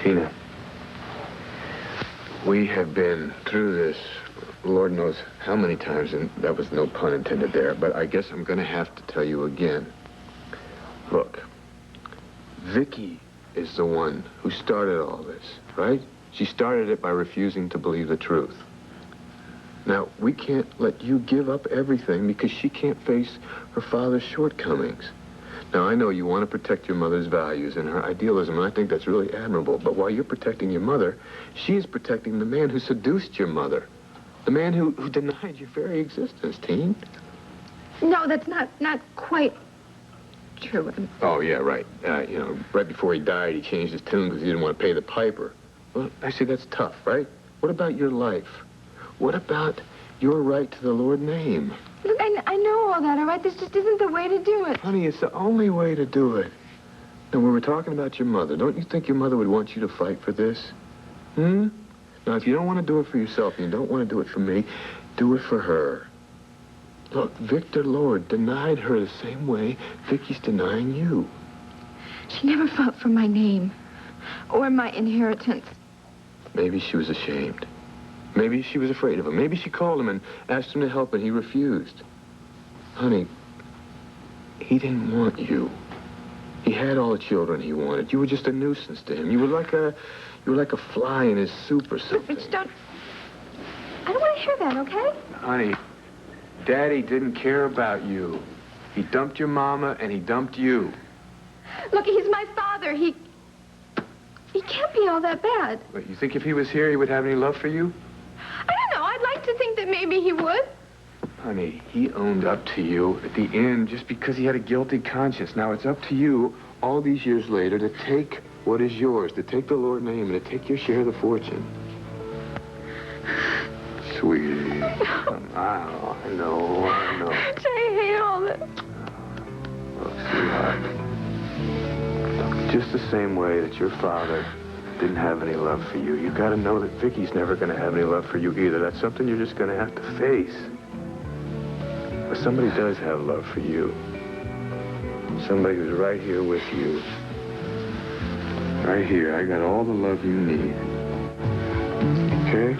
Tina, we have been through this, Lord knows how many times, and that was no pun intended there, but I guess I'm going to have to tell you again. Look, Vicky is the one who started all this, right? She started it by refusing to believe the truth. Now, we can't let you give up everything because she can't face her father's shortcomings. Now, I know you want to protect your mother's values and her idealism, and I think that's really admirable. But while you're protecting your mother, she is protecting the man who seduced your mother. The man who denied your very existence, Teen. No, that's not quite true. Oh, yeah, right. You know, right before he died, he changed his tune because he didn't want to pay the piper. Well, actually, that's tough, right? What about your life? What about your right to the Lord name? Look, I know all that, all right? This just isn't the way to do it. Honey, it's the only way to do it. And when we're talking about your mother, don't you think your mother would want you to fight for this? Now, if you don't want to do it for yourself and you don't want to do it for me, do it for her. Look, Victor Lord denied her the same way Vicky's denying you. She never fought for my name or my inheritance. Maybe she was ashamed. Maybe she was afraid of him. Maybe she called him and asked him to help and he refused. Honey, he didn't want you. He had all the children he wanted. You were just a nuisance to him. You were like a fly in his soup or something. Mitch, I don't want to hear that, okay? Honey, Daddy didn't care about you. He dumped your mama and he dumped you. Look, he's my father. He can't be all that bad. But you think if he was here, he would have any love for you? I don't know. I'd like to think that maybe he would. Honey, he owned up to you at the end just because he had a guilty conscience. Now, it's up to you, all these years later, to take what is yours, to take the Lord's name and to take your share of the fortune. Sweetie. I know. I hate all this. Look, sweetheart. Just the same way that your father didn't have any love for you, you got to know that Vicky's never going to have any love for you either. That's something you're just going to have to face. But somebody does have love for you. Somebody who's right here with you. Right here. I got all the love you need. Okay?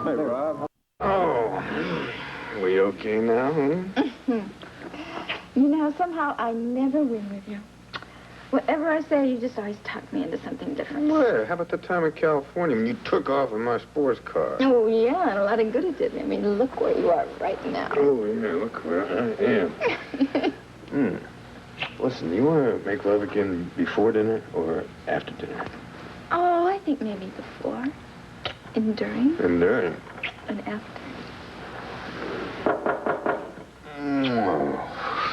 Hey, Rob. Oh, are we okay now, huh? You know, somehow I never win with you. Whatever I say, you just always talk me into something different. Where? How about the time in California when you took off in my sports car? Oh, yeah, and a lot of good it did me. I mean, look where you are right now. Oh, yeah, look where I am. Listen, you want to make love again before dinner or after dinner? Oh, I think maybe before. And during. And during. And after.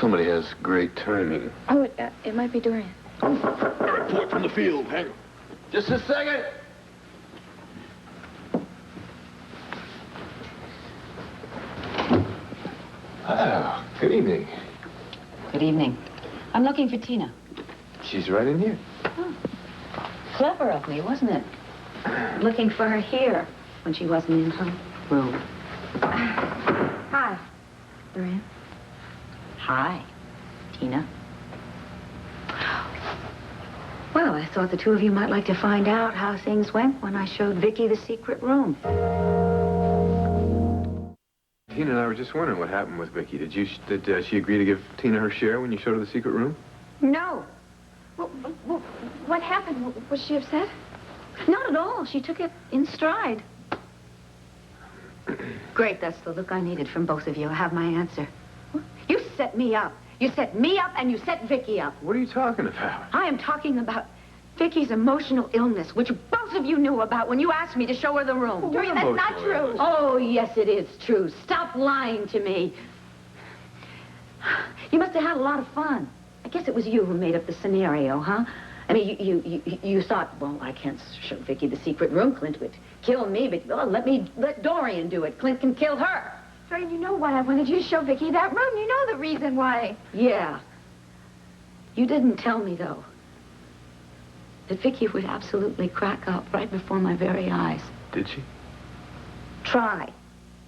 Somebody has great timing. Oh, it might be Dorian. A report from the field. Hang on. Just a second. Oh, good evening. Good evening. I'm looking for Tina. She's right in here. Oh. Clever of me, wasn't it? Looking for her here when she wasn't in her room. Hi, Dorian. Hi, Tina. Well, I thought the two of you might like to find out how things went when I showed Vicky the secret room. Tina and I were just wondering what happened with Vicky. Did she agree to give Tina her share when you showed her the secret room? No. Well, what happened? Was she upset? Not at all. She took it in stride. Great, that's the look I needed from both of you. I have my answer. You set me up. You set me up and you set Vicky up. What are you talking about? I am talking about Vicky's emotional illness, which both of you knew about when you asked me to show her the room. Well, Dorian, that's not true. Illness? Oh, yes, it is true. Stop lying to me. You must have had a lot of fun. I guess it was you who made up the scenario, huh? I mean, you thought, well, I can't show Vicky the secret room. Clint would kill me, but let Dorian do it. Clint can kill her. Dorian, you know why I wanted you to show Vicky that room. You know the reason why. Yeah. You didn't tell me, though, that Vicky would absolutely crack up right before my very eyes. Did she? Try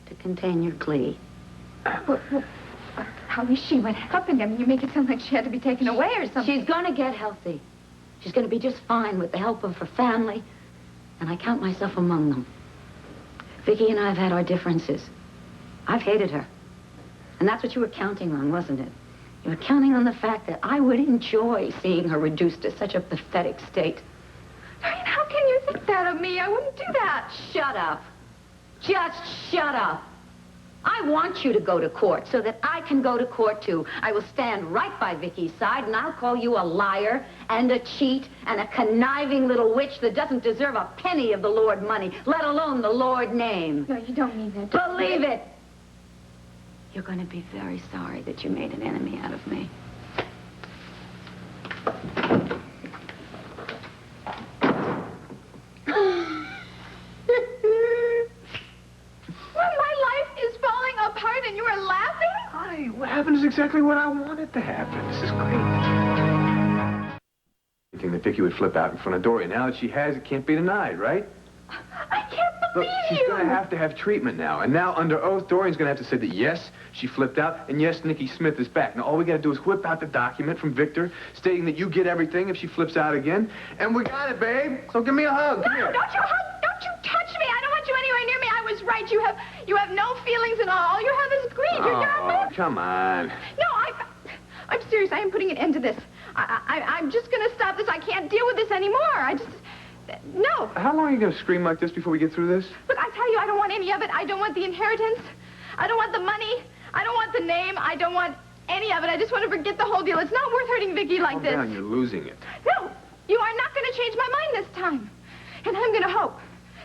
to contain your glee. Well, how is she? What happened? I mean, you make it sound like she had to be taken away or something. She's going to get healthy. She's going to be just fine with the help of her family, and I count myself among them. Vicky and I have had our differences. I've hated her. And that's what you were counting on, wasn't it? You were counting on the fact that I would enjoy seeing her reduced to such a pathetic state. Dorian, how can you think that of me? I wouldn't do that. Shut up. Just shut up. I want you to go to court so that I can go to court, too. I will stand right by Vicky's side, and I'll call you a liar and a cheat and a conniving little witch that doesn't deserve a penny of the Lord money, let alone the Lord name. No, you don't mean that. Believe it. You're going to be very sorry that you made an enemy out of me. Apart and you were laughing? Honey, what happened is exactly what I wanted to happen. This is great. Thinking that Vicky would flip out in front of Dorian. Now that she has, it can't be denied, right? I can't believe Look, she's you. going to have treatment now. And now, under oath, Dorian's going to have to say that, yes, she flipped out, and yes, Nikki Smith is back. Now, all we got to do is whip out the document from Victor stating that you get everything if she flips out again. And we got it, babe. So give me a hug. Come No, here. don't you hug. Don't you touch me. I don't want you anywhere near me. I was right. You have no feelings at all. All you have is greed. You're Oh, come on. No, I'm serious. I am putting an end to this. I'm just going to stop this. I can't deal with this anymore. No. How long are you going to scream like this before we get through this? Look, I tell you, I don't want any of it. I don't want the inheritance. I don't want the money. I don't want the name. I don't want any of it. I just want to forget the whole deal. It's not worth hurting Vicky like Calm this. down, you're losing it. No, you are not going to change my mind this time. And I'm going to hope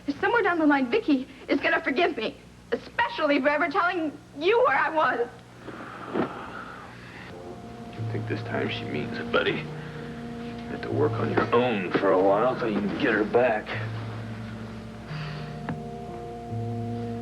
that somewhere down the line, Vicky is going to forgive me, especially for ever telling you where I was. I think this time she means it, buddy. You have to work on your own for a while so you can get her back.